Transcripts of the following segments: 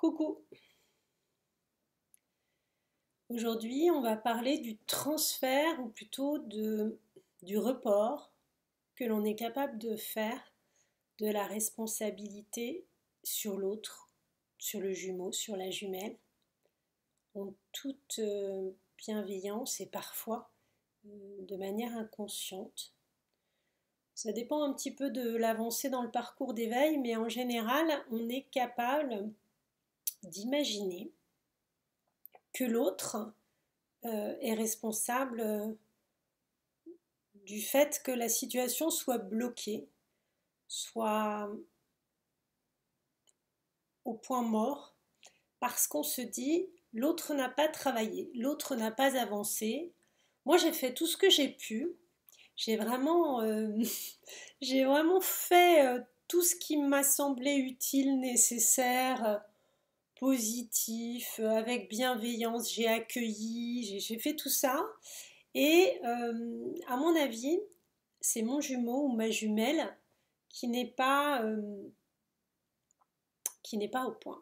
Coucou! Aujourd'hui, on va parler du transfert, ou plutôt du report que l'on est capable de faire de la responsabilité sur l'autre, sur le jumeau, sur la jumelle, en toute bienveillance et parfois de manière inconsciente. Ça dépend un petit peu de l'avancée dans le parcours d'éveil, mais en général, on est capable d'imaginer que l'autre est responsable du fait que la situation soit bloquée, soit au point mort, parce qu'on se dit l'autre n'a pas travaillé, l'autre n'a pas avancé. Moi, j'ai fait tout ce que j'ai pu. J'ai vraiment, j'ai vraiment fait tout ce qui m'a semblé utile, nécessaire, positif, avec bienveillance. J'ai accueilli, j'ai fait tout ça. Et à mon avis, c'est mon jumeau ou ma jumelle qui n'est pas, qui n'est pas au point.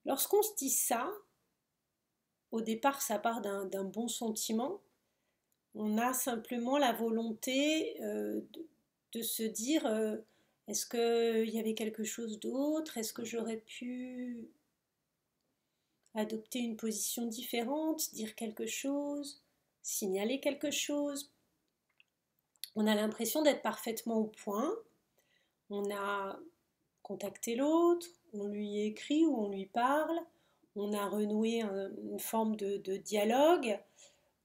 Lorsqu'on se dit ça, au départ, ça part d'un bon sentiment. On a simplement la volonté de se dire est-ce qu'il y avait quelque chose d'autre? Est-ce que j'aurais pu adopter une position différente, dire quelque chose, signaler quelque chose? On a l'impression d'être parfaitement au point. On a contacté l'autre, on lui écrit ou on lui parle, on a renoué une forme de dialogue,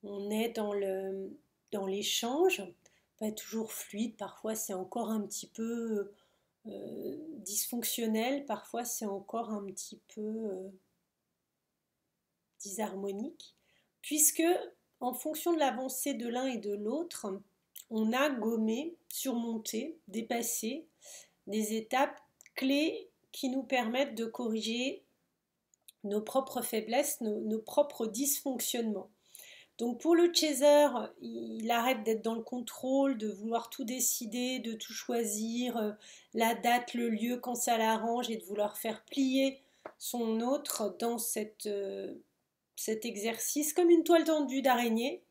on est dans l'échange, pas toujours fluide, parfois c'est encore un petit peu dysfonctionnel, parfois c'est encore un petit peu disharmonique, puisque en fonction de l'avancée de l'un et de l'autre, on a gommé, surmonté, dépassé des étapes clés qui nous permettent de corriger nos propres faiblesses, nos propres dysfonctionnements. Donc pour le chaser, il arrête d'être dans le contrôle, de vouloir tout décider, de tout choisir, la date, le lieu quand ça l'arrange et de vouloir faire plier son autre dans cet exercice comme une toile tendue d'araignée.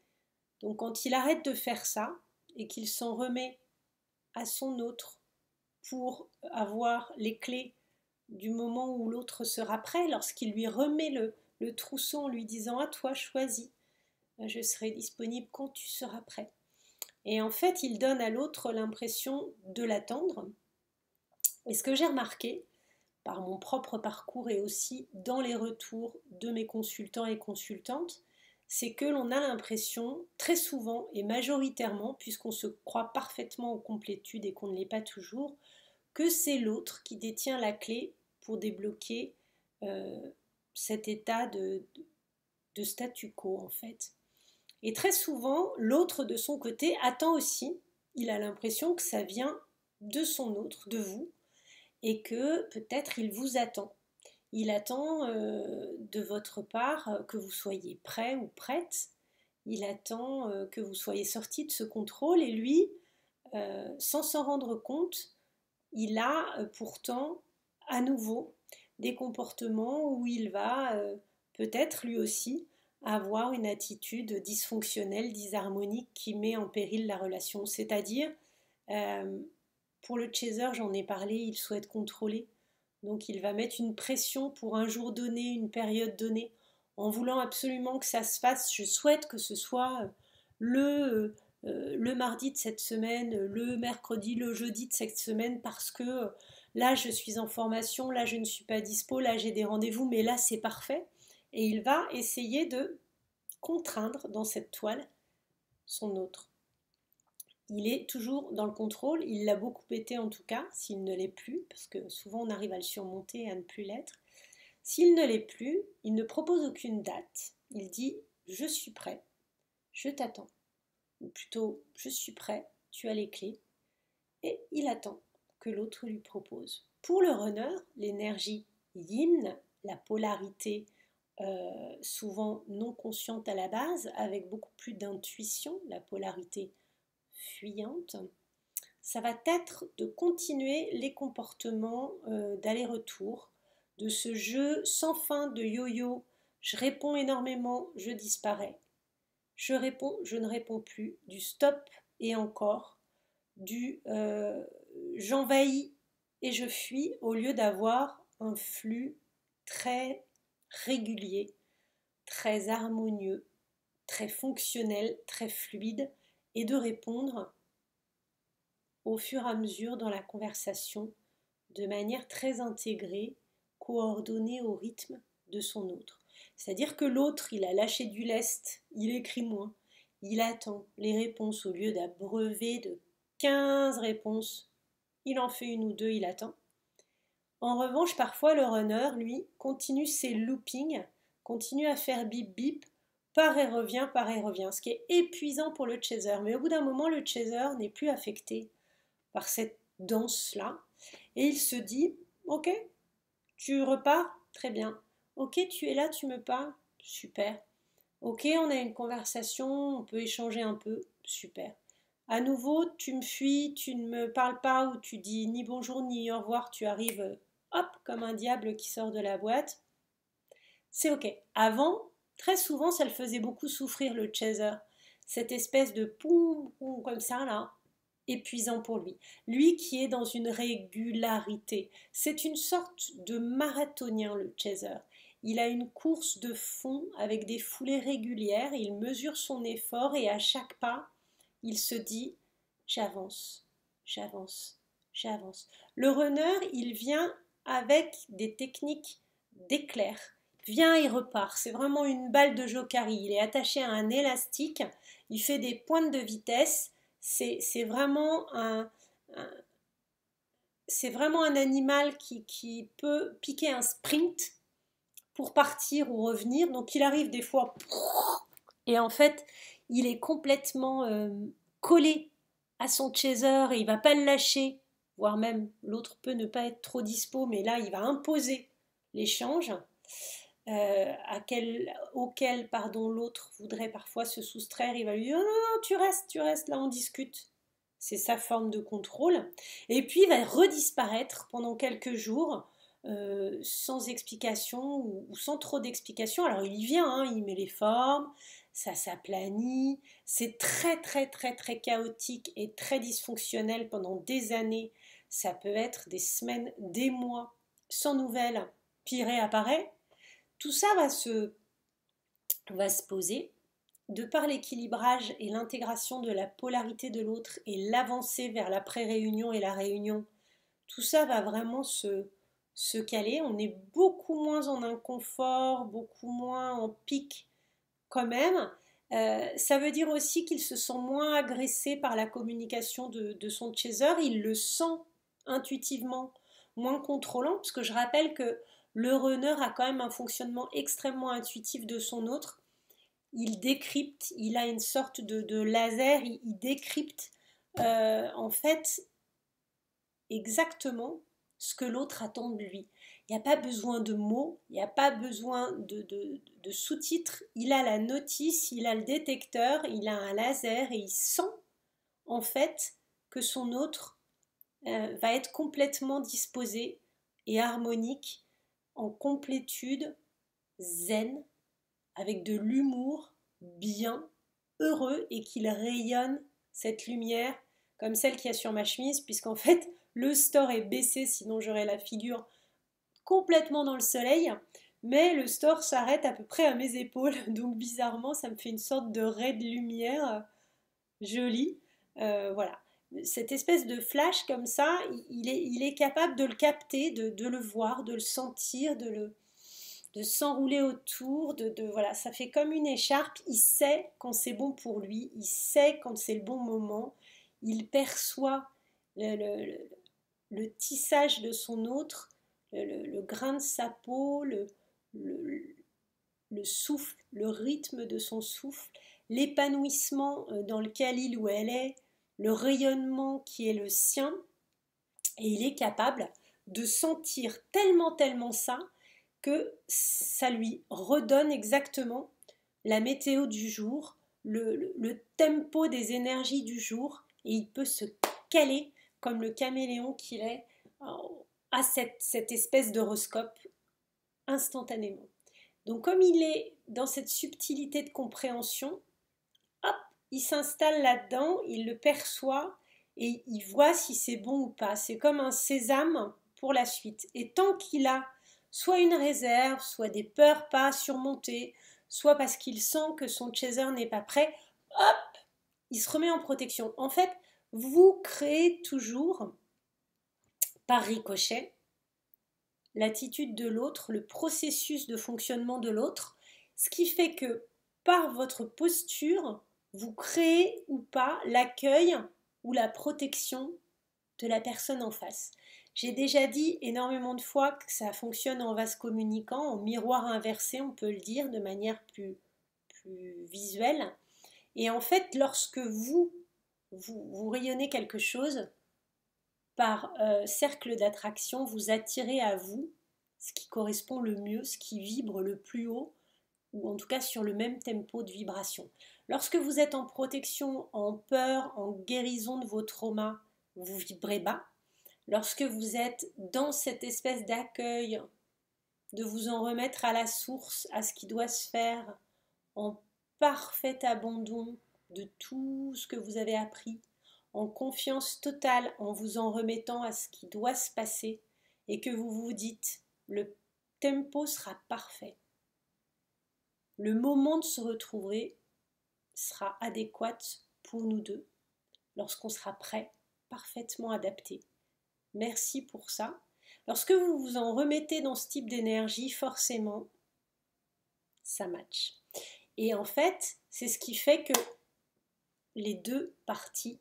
Donc quand il arrête de faire ça et qu'il s'en remet à son autre pour avoir les clés du moment où l'autre sera prêt, lorsqu'il lui remet le trousseau en lui disant à toi choisis, je serai disponible quand tu seras prêt. Et en fait, il donne à l'autre l'impression de l'attendre. Et ce que j'ai remarqué par mon propre parcours et aussi dans les retours de mes consultants et consultantes, c'est que l'on a l'impression très souvent et majoritairement, puisqu'on se croit parfaitement en complétude et qu'on ne l'est pas toujours, que c'est l'autre qui détient la clé pour débloquer euh, cet état de statu quo en fait. Et très souvent, l'autre de son côté attend aussi, il a l'impression que ça vient de son autre, de vous, et que peut-être il vous attend. Il attend de votre part que vous soyez prêt ou prête, il attend que vous soyez sorti de ce contrôle, et lui, sans s'en rendre compte, il a pourtant à nouveau des comportements où il va peut-être lui aussi avoir une attitude dysfonctionnelle, disharmonique qui met en péril la relation. C'est-à-dire, euh, pour le chaser, j'en ai parlé, il souhaite contrôler. Donc il va mettre une pression pour un jour donné, une période donnée, en voulant absolument que ça se fasse. Je souhaite que ce soit le mardi de cette semaine, le mercredi, le jeudi de cette semaine, parce que là je suis en formation, là je ne suis pas dispo, là j'ai des rendez-vous, mais là c'est parfait. Et il va essayer de contraindre dans cette toile son autre. Il est toujours dans le contrôle, il l'a beaucoup été en tout cas, s'il ne l'est plus, parce que souvent on arrive à le surmonter et à ne plus l'être. S'il ne l'est plus, il ne propose aucune date, il dit je suis prêt, je t'attends, ou plutôt je suis prêt, tu as les clés, et il attend que l'autre lui propose. Pour le runner, l'énergie yin, la polarité souvent non consciente à la base, avec beaucoup plus d'intuition, la polarité fuyante, ça va être de continuer les comportements d'aller-retour, de ce jeu sans fin de yo-yo. Je réponds énormément, je disparais. Je réponds, je ne réponds plus. Du stop et encore. Du j'envahis et je fuis au lieu d'avoir un flux très régulier, très harmonieux, très fonctionnel, très fluide et de répondre au fur et à mesure dans la conversation de manière très intégrée, coordonnée au rythme de son autre. C'est-à-dire que l'autre, il a lâché du lest, il écrit moins, il attend les réponses au lieu d'abreuver de 15 réponses, il en fait une ou deux, il attend. En revanche, parfois, le runner, lui, continue ses loopings, continue à faire bip bip, part et revient, ce qui est épuisant pour le chaser. Mais au bout d'un moment, le chaser n'est plus affecté par cette danse-là, et il se dit, ok, tu repars, très bien. Ok, tu es là, tu me parles, super. Ok, on a une conversation, on peut échanger un peu, super. À nouveau, tu me fuis, tu ne me parles pas ou tu dis ni bonjour ni au revoir, tu arrives hop comme un diable qui sort de la boîte. C'est ok. Avant, très souvent, ça le faisait beaucoup souffrir le chaser. Cette espèce de poum poum comme ça là, épuisant pour lui. Lui qui est dans une régularité. C'est une sorte de marathonien le chaser. Il a une course de fond avec des foulées régulières, il mesure son effort et à chaque pas, il se dit j'avance, j'avance, j'avance. Le runner, il vient avec des techniques d'éclair. Vient et repart. C'est vraiment une balle de jokari. Il est attaché à un élastique. Il fait des pointes de vitesse. C'est vraiment c'est vraiment un animal qui peut piquer un sprint pour partir ou revenir. Donc il arrive des fois et en fait il est complètement collé à son chaser et il va pas le lâcher, voire même l'autre peut ne pas être trop dispo, mais là il va imposer l'échange auquel pardon, l'autre voudrait parfois se soustraire. Il va lui dire non, non, tu restes, là on discute. C'est sa forme de contrôle. Et puis il va redisparaître pendant quelques jours sans explication ou sans trop d'explication. Alors il y vient, hein, il met les formes, ça s'aplanit, c'est très très très très chaotique et très dysfonctionnel pendant des années. Ça peut être des semaines, des mois sans nouvelles, puis il réapparaît. Tout ça va se poser de par l'équilibrage et l'intégration de la polarité de l'autre et l'avancée vers la pré-réunion et la réunion. Tout ça va vraiment se caler. On est beaucoup moins en inconfort, beaucoup moins en pic quand même. Ça veut dire aussi qu'il se sent moins agressé par la communication de son chaser. Il le sent intuitivement moins contrôlant, parce que je rappelle que le runner a quand même un fonctionnement extrêmement intuitif de son autre. Il décrypte, il a une sorte de laser, il décrypte en fait exactement ce que l'autre attend de lui. Il n'y a pas besoin de mots, il n'y a pas besoin de sous-titres. Il a la notice, il a le détecteur, il a un laser et il sent en fait que son autre va être complètement disposé et harmonique, en complétude, zen, avec de l'humour, bien, heureux et qu'il rayonne cette lumière comme celle qu'il y a sur ma chemise, puisqu'en fait le store est baissé, sinon j'aurais la figure complètement dans le soleil, mais le store s'arrête à peu près à mes épaules, donc bizarrement ça me fait une sorte de ray de lumière jolie. Voilà. Cette espèce de flash comme ça, il est capable de le capter, de le voir, de le sentir, de s'enrouler autour, voilà, ça fait comme une écharpe. Il sait quand c'est bon pour lui, il sait quand c'est le bon moment, il perçoit le tissage de son autre, le grain de sa peau, le, le souffle, le rythme de son souffle, l'épanouissement dans lequel il ou elle est, le rayonnement qui est le sien, et il est capable de sentir tellement ça que ça lui redonne exactement la météo du jour, le tempo des énergies du jour, et il peut se caler comme le caméléon qu'il est à cette espèce d'horoscope instantanément. Donc comme il est dans cette subtilité de compréhension, hop, il s'installe là-dedans, il le perçoit et il voit si c'est bon ou pas. C'est comme un sésame pour la suite. Et tant qu'il a soit une réserve, soit des peurs pas surmontées, soit parce qu'il sent que son chaser n'est pas prêt, hop, il se remet en protection. En fait, vous créez toujours, par ricochet, l'attitude de l'autre, le processus de fonctionnement de l'autre, ce qui fait que par votre posture, vous créez ou pas l'accueil ou la protection de la personne en face. J'ai déjà dit énormément de fois que ça fonctionne en vase communicant, en miroir inversé, on peut le dire de manière plus visuelle. Et en fait, lorsque vous rayonnez quelque chose, par cercle d'attraction, vous attirez à vous ce qui correspond le mieux, ce qui vibre le plus haut, ou en tout cas sur le même tempo de vibration. Lorsque vous êtes en protection, en peur, en guérison de vos traumas, vous vibrez bas. Lorsque vous êtes dans cette espèce d'accueil, de vous en remettre à la source, à ce qui doit se faire, en parfait abandon de tout ce que vous avez appris, en confiance totale, en vous en remettant à ce qui doit se passer, et que vous vous dites, le tempo sera parfait. Le moment de se retrouver sera adéquat pour nous deux, lorsqu'on sera prêt, parfaitement adapté. Merci pour ça. Lorsque vous vous en remettez dans ce type d'énergie, forcément, ça match. Et en fait, c'est ce qui fait que les deux parties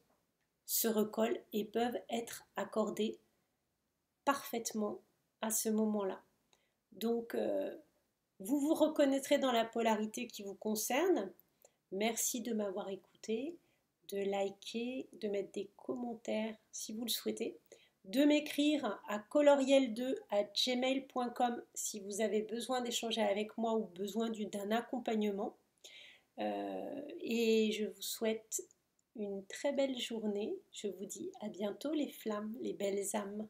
se recollent et peuvent être accordées parfaitement à ce moment-là. Donc, vous vous reconnaîtrez dans la polarité qui vous concerne. Merci de m'avoir écouté, de liker, de mettre des commentaires si vous le souhaitez, de m'écrire à coloriel2@gmail.com si vous avez besoin d'échanger avec moi ou besoin d'un accompagnement. Et je vous souhaite une très belle journée. Je vous dis à bientôt les flammes, les belles âmes.